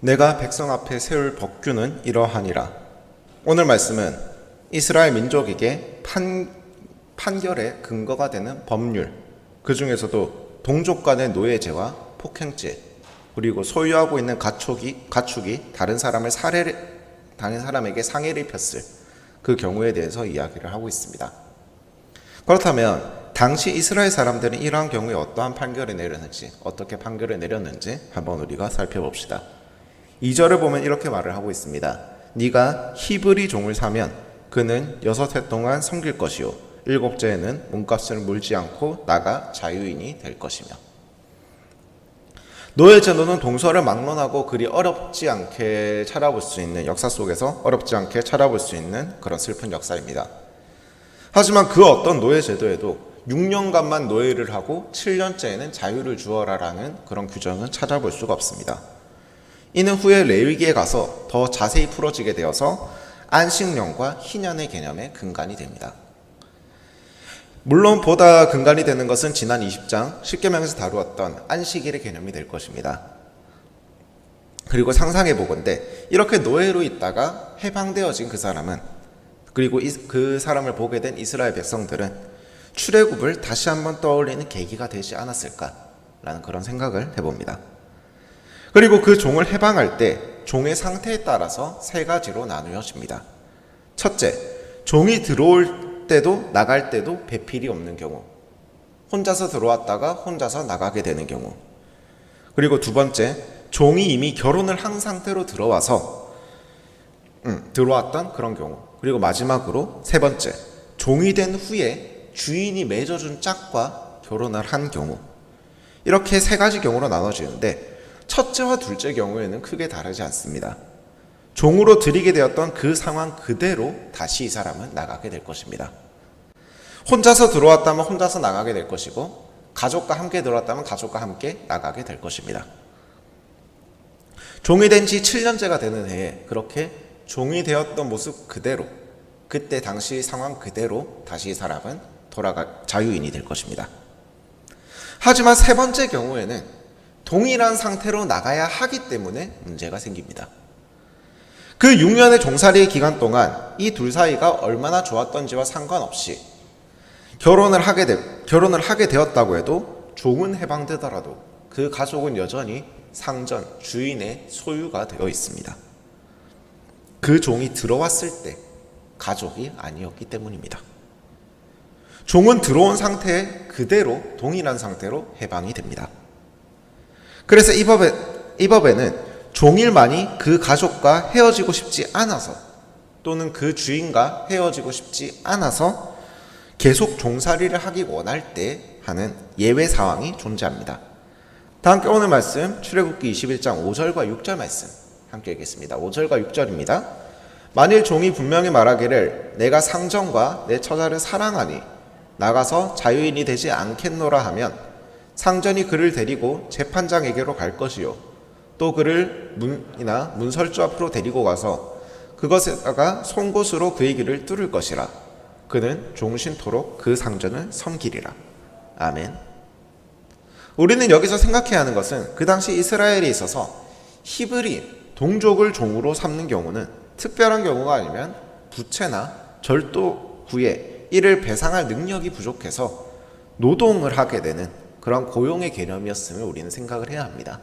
내가 백성 앞에 세울 법규는 이러하니라. 오늘 말씀은 이스라엘 민족에게 판결의 근거가 되는 법률, 그 중에서도 동족 간의 노예제와 폭행죄, 그리고 소유하고 있는 가축이 다른 사람에게 상해를 입혔을 그 경우에 대해서 이야기를 하고 있습니다. 그렇다면 당시 이스라엘 사람들은 이러한 경우에 어떠한 판결을 내렸는지, 어떻게 판결을 내렸는지 한번 우리가 살펴봅시다. 2절을 보면 이렇게 말을 하고 있습니다. 네가 히브리 종을 사면 그는 6해 동안 섬길 것이요 7째에는 몸값을 물지 않고 나가 자유인이 될 것이며. 노예제도는 동서를 막론하고 그리 어렵지 않게 찾아볼 수 있는, 역사 속에서 어렵지 않게 찾아볼 수 있는 그런 슬픈 역사입니다. 하지만 그 어떤 노예제도에도 6년간만 노예를 하고 7년째에는 자유를 주어라라는 그런 규정은 찾아볼 수가 없습니다. 이는 후에 레위기에 가서 더 자세히 풀어지게 되어서 안식년과 희년의 개념의 근간이 됩니다. 물론 보다 근간이 되는 것은 지난 20장 십계명에서 다루었던 안식일의 개념이 될 것입니다. 그리고 상상해 보건대 이렇게 노예로 있다가 해방되어진 그 사람은, 그리고 그 사람을 보게 된 이스라엘 백성들은 출애굽을 다시 한번 떠올리는 계기가 되지 않았을까라는 그런 생각을 해봅니다. 그리고 그 종을 해방할 때 종의 상태에 따라서 3가지로 나누어집니다. 첫째, 종이 들어올 때도 나갈 때도 배필이 없는 경우, 혼자서 들어왔다가 혼자서 나가게 되는 경우. 그리고 두 번째, 종이 이미 결혼을 한 상태로 들어왔던 그런 경우. 그리고 마지막으로 3번째, 종이 된 후에 주인이 맺어준 짝과 결혼을 한 경우. 이렇게 3가지 경우로 나눠지는데 첫째와 둘째 경우에는 크게 다르지 않습니다. 종으로 들이게 되었던 그 상황 그대로 다시 이 사람은 나가게 될 것입니다. 혼자서 들어왔다면 혼자서 나가게 될 것이고, 가족과 함께 들어왔다면 가족과 함께 나가게 될 것입니다. 종이 된 지 7년째가 되는 해에 그렇게 종이 되었던 모습 그대로, 그때 당시 상황 그대로 다시 이 사람은 자유인이 될 것입니다. 하지만 3번째 경우에는 동일한 상태로 나가야 하기 때문에 문제가 생깁니다. 그 6년의 종살이 기간 동안 이 둘 사이가 얼마나 좋았던지와 상관없이 결혼을 하게 되었다고 해도 종은 해방되더라도 그 가족은 여전히 상전, 주인의 소유가 되어 있습니다. 그 종이 들어왔을 때 가족이 아니었기 때문입니다. 종은 들어온 상태 그대로 동일한 상태로 해방이 됩니다. 그래서 이 법에는 종일만이 그 가족과 헤어지고 싶지 않아서, 또는 그 주인과 헤어지고 싶지 않아서 계속 종살이를 하기 원할 때 하는 예외 상황이 존재합니다. 다 함께 오늘 말씀 출애굽기 21장 5절과 6절 말씀 함께 읽겠습니다. 5절과 6절입니다. 만일 종이 분명히 말하기를 내가 상전과 내 처자를 사랑하니 나가서 자유인이 되지 않겠노라 하면 상전이 그를 데리고 재판장에게로 갈 것이요 또 그를 문이나 문설주 앞으로 데리고 가서 그것에다가 송곳으로 그의 귀를 뚫을 것이라. 그는 종신토록 그 상전을 섬기리라. 아멘. 우리는 여기서 생각해야 하는 것은 그 당시 이스라엘에 있어서 히브리 동족을 종으로 삼는 경우는 특별한 경우가 아니면 부채나 절도구에 이를 배상할 능력이 부족해서 노동을 하게 되는 그런 고용의 개념이었음을 우리는 생각을 해야 합니다.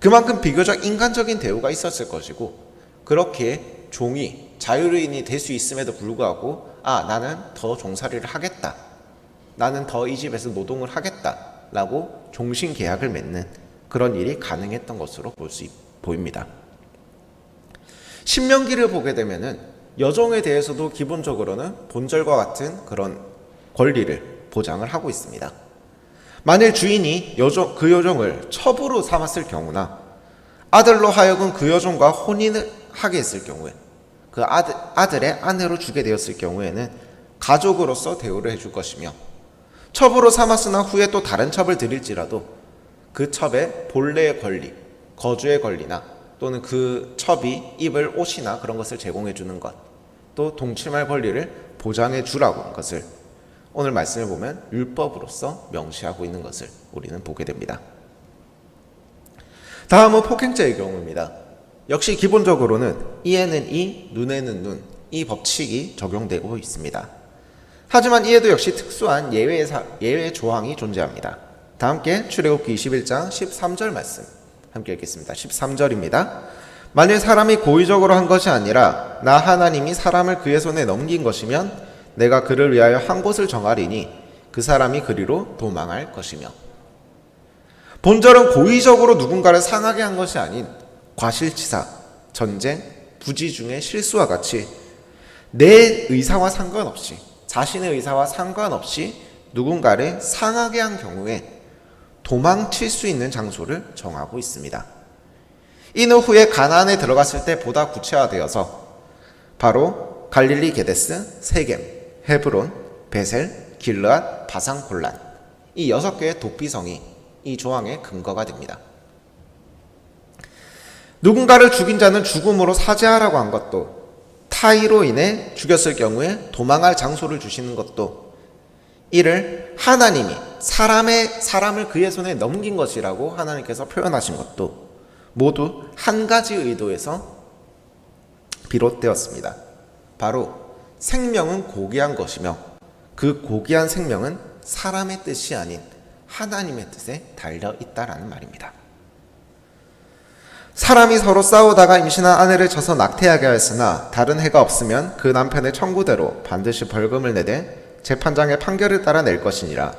그만큼 비교적 인간적인 대우가 있었을 것이고, 그렇게 종이 자유인이 될 수 있음에도 불구하고 나는 더 종살이를 하겠다, 나는 더 이 집에서 노동을 하겠다 라고 종신계약을 맺는 그런 일이 가능했던 것으로 보입니다. 신명기를 보게 되면은 여종에 대해서도 기본적으로는 본절과 같은 그런 권리를 보장을 하고 있습니다. 만일 주인이 그 여종을 첩으로 삼았을 경우나 아들로 하여금 그 여종과 혼인을 하게 했을 경우에, 그 아들의 아내로 주게 되었을 경우에는 가족으로서 대우를 해줄 것이며, 첩으로 삼았으나 후에 또 다른 첩을 드릴지라도 그 첩의 본래의 권리, 거주의 권리나 또는 그 첩이 입을 옷이나 그런 것을 제공해 주는 것, 또 동침할 권리를 보장해 주라고 하는 것을 오늘 말씀을 보면 율법으로서 명시하고 있는 것을 우리는 보게 됩니다. 다음은 폭행죄의 경우입니다. 역시 기본적으로는 이에는 이, 눈에는 눈, 이 법칙이 적용되고 있습니다. 하지만 이에도 역시 특수한 예외 조항이 존재합니다. 다 함께 출애굽기 21장 13절 말씀 함께 읽겠습니다. 13절입니다. 만일 사람이 고의적으로 한 것이 아니라 나 하나님이 사람을 그의 손에 넘긴 것이면 내가 그를 위하여 한 곳을 정하리니 그 사람이 그리로 도망할 것이며. 본절은 고의적으로 누군가를 상하게 한 것이 아닌 과실치사, 전쟁, 부지 중의 실수와 같이 내 의사와 상관없이, 자신의 의사와 상관없이 누군가를 상하게 한 경우에 도망칠 수 있는 장소를 정하고 있습니다. 이는 후에 가나안에 들어갔을 때 보다 구체화되어서 바로 갈릴리 게데스, 세겜, 헤브론, 베셀, 길르앗, 바산 골란 이 6개의 도피성이 이 조항의 근거가 됩니다. 누군가를 죽인 자는 죽음으로 사죄하라고 한 것도, 타의로 인해 죽였을 경우에 도망할 장소를 주시는 것도, 이를 하나님이 사람을 그의 손에 넘긴 것이라고 하나님께서 표현하신 것도 모두 한 가지 의도에서 비롯되었습니다. 바로 생명은 고귀한 것이며 그 고귀한 생명은 사람의 뜻이 아닌 하나님의 뜻에 달려 있다라는 말입니다. 사람이 서로 싸우다가 임신한 아내를 쳐서 낙태하게 하였으나 다른 해가 없으면 그 남편의 청구대로 반드시 벌금을 내되 재판장의 판결을 따라 낼 것이니라.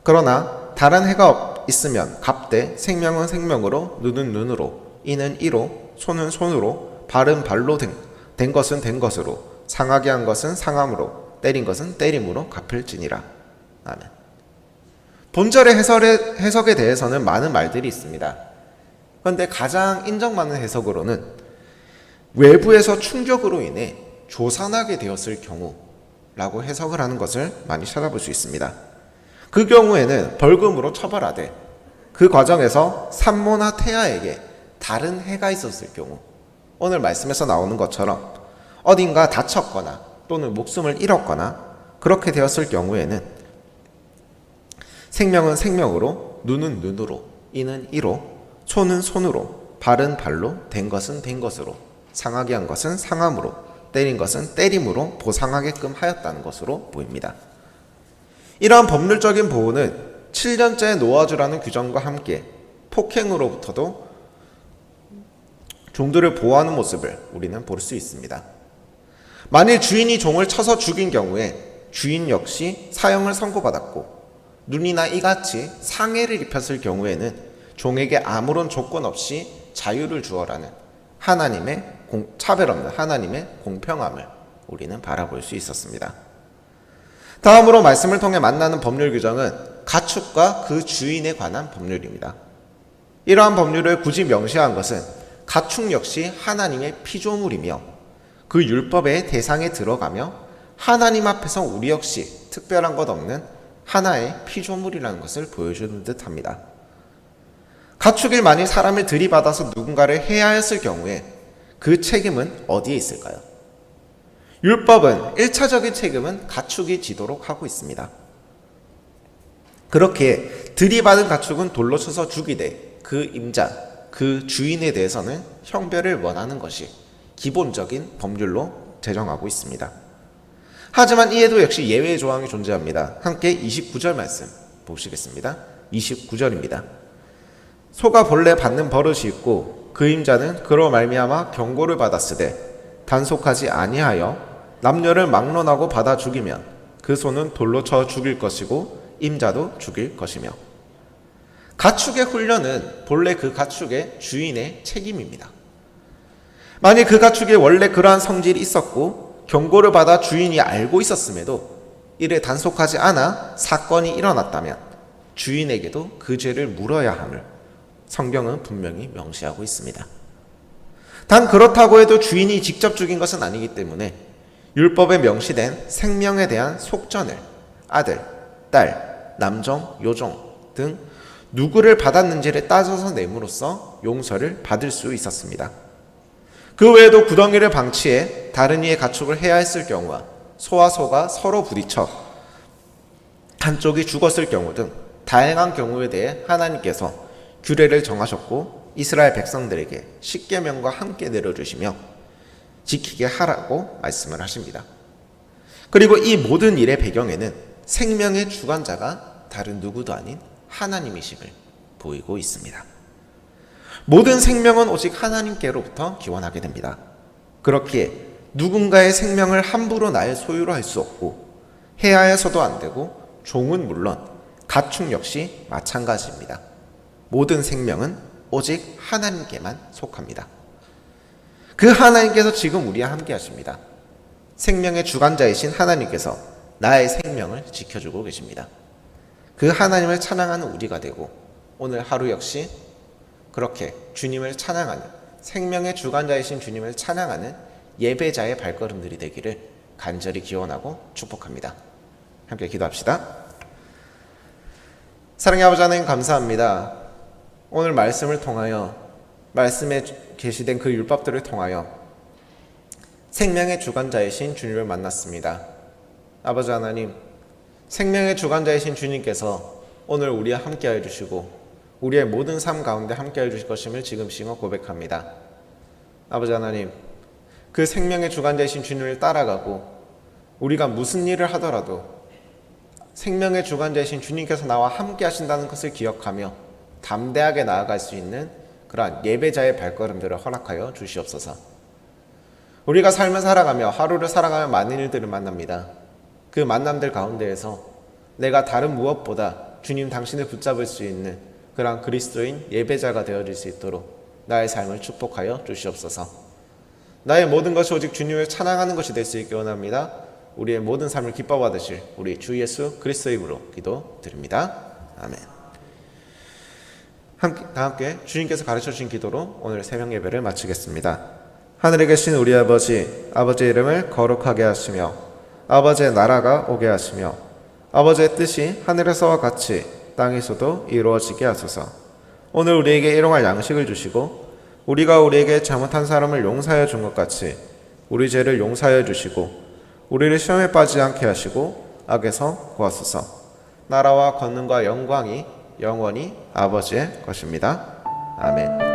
그러나 다른 해가 있으면 갑대 생명은 생명으로 눈은 눈으로 이는 이로 손은 손으로 발은 발로 된 것은 된 것으로 상하게 한 것은 상함으로 때린 것은 때림으로 갚을지니라. 아멘. 본절의 해석에 대해서는 많은 말들이 있습니다. 그런데 가장 인정받는 해석으로는 외부에서 충격으로 인해 조산하게 되었을 경우라고 해석을 하는 것을 많이 찾아볼 수 있습니다. 그 경우에는 벌금으로 처벌하되 그 과정에서 산모나 태아에게 다른 해가 있었을 경우, 오늘 말씀에서 나오는 것처럼 어딘가 다쳤거나 또는 목숨을 잃었거나 그렇게 되었을 경우에는 생명은 생명으로, 눈은 눈으로, 이는 이로, 손은 손으로, 발은 발로, 된 것은 된 것으로, 상하게 한 것은 상함으로, 때린 것은 때림으로 보상하게끔 하였다는 것으로 보입니다. 이러한 법률적인 보호는 7년째 놓아주라는 규정과 함께 폭행으로부터도 종들을 보호하는 모습을 우리는 볼 수 있습니다. 만일 주인이 종을 쳐서 죽인 경우에 주인 역시 사형을 선고받았고, 눈이나 이같이 상해를 입혔을 경우에는 종에게 아무런 조건 없이 자유를 주어라는 하나님의 차별 없는 하나님의 공평함을 우리는 바라볼 수 있었습니다. 다음으로 말씀을 통해 만나는 법률 규정은 가축과 그 주인에 관한 법률입니다. 이러한 법률을 굳이 명시한 것은 가축 역시 하나님의 피조물이며 그 율법의 대상에 들어가며 하나님 앞에서 우리 역시 특별한 것 없는 하나의 피조물이라는 것을 보여주는 듯합니다. 가축이 만일 사람을 들이받아서 누군가를 해야 했을 경우에 그 책임은 어디에 있을까요? 율법은 1차적인 책임은 가축이 지도록 하고 있습니다. 그렇게 들이받은 가축은 돌로 쳐서 죽이되 그 임자, 그 주인에 대해서는 형벌을 원하는 것이 기본적인 법률로 제정하고 있습니다. 하지만 이에도 역시 예외의 조항이 존재합니다. 함께 29절 말씀 보시겠습니다. 29절입니다. 소가 본래 받는 버릇이 있고 그 임자는 그로 말미암아 경고를 받았으되 단속하지 아니하여 남녀를 막론하고 받아 죽이면 그 소는 돌로 쳐 죽일 것이고 임자도 죽일 것이며. 가축의 훈련은 본래 그 가축의 주인의 책임입니다. 만일 그 가축에 원래 그러한 성질이 있었고 경고를 받아 주인이 알고 있었음에도 이를 단속하지 않아 사건이 일어났다면 주인에게도 그 죄를 물어야 함을 성경은 분명히 명시하고 있습니다. 단 그렇다고 해도 주인이 직접 죽인 것은 아니기 때문에 율법에 명시된 생명에 대한 속전을 아들, 딸, 남종, 요종 등 누구를 받았는지를 따져서 내므로써 용서를 받을 수 있었습니다. 그 외에도 구덩이를 방치해 다른 이의 가축을 해야 했을 경우와 소와 소가 서로 부딪혀 한쪽이 죽었을 경우 등 다양한 경우에 대해 하나님께서 규례를 정하셨고 이스라엘 백성들에게 십계명과 함께 내려주시며 지키게 하라고 말씀을 하십니다. 그리고 이 모든 일의 배경에는 생명의 주관자가 다른 누구도 아닌 하나님이심을 보이고 있습니다. 모든 생명은 오직 하나님께로부터 기원하게 됩니다. 그렇기에 누군가의 생명을 함부로 나의 소유로 할 수 없고 해하여서도 안 되고 종은 물론 가축 역시 마찬가지입니다. 모든 생명은 오직 하나님께만 속합니다. 그 하나님께서 지금 우리와 함께 하십니다. 생명의 주관자이신 하나님께서 나의 생명을 지켜주고 계십니다. 그 하나님을 찬양하는 우리가 되고 오늘 하루 역시 그렇게 주님을 찬양하는, 생명의 주관자이신 주님을 찬양하는 예배자의 발걸음들이 되기를 간절히 기원하고 축복합니다. 함께 기도합시다. 사랑의 아버지 하나님, 감사합니다. 오늘 말씀을 통하여, 말씀에 게시된 그 율법들을 통하여 생명의 주관자이신 주님을 만났습니다. 아버지 하나님, 생명의 주관자이신 주님께서 오늘 우리와 함께하여 주시고 우리의 모든 삶 가운데 함께하여 주실 것임을 지금 싱어 고백합니다. 아버지 하나님, 그 생명의 주관자이신 주님을 따라가고 우리가 무슨 일을 하더라도 생명의 주관자이신 주님께서 나와 함께 하신다는 것을 기억하며 담대하게 나아갈 수 있는 그러한 예배자의 발걸음들을 허락하여 주시옵소서. 우리가 삶을 살아가며 하루를 살아가며 많은 일들을 만납니다. 그 만남들 가운데에서 내가 다른 무엇보다 주님 당신을 붙잡을 수 있는 그러한 그리스도인 예배자가 되어질 수 있도록 나의 삶을 축복하여 주시옵소서. 나의 모든 것이 오직 주님을 찬양하는 것이 될 수 있게 원합니다. 우리의 모든 삶을 기뻐 받으실 우리 주 예수 그리스도의 이름으로 기도드립니다. 아멘. 다 함께 주님께서 가르쳐 주신 기도로 오늘 새벽 예배를 마치겠습니다. 하늘에 계신 우리 아버지, 아버지의 이름을 거룩하게 하시며 아버지의 나라가 오게 하시며 아버지의 뜻이 하늘에서와 같이 땅에서도 이루어지게 하소서. 오늘 우리에게 일용할 양식을 주시고 우리가 우리에게 잘못한 사람을 용서하여 준 것 같이 우리 죄를 용서하여 주시고 우리를 시험에 빠지지 않게 하시고 악에서 구하소서. 나라와 권능과 영광이 영원히 아버지의 것입니다. 아멘.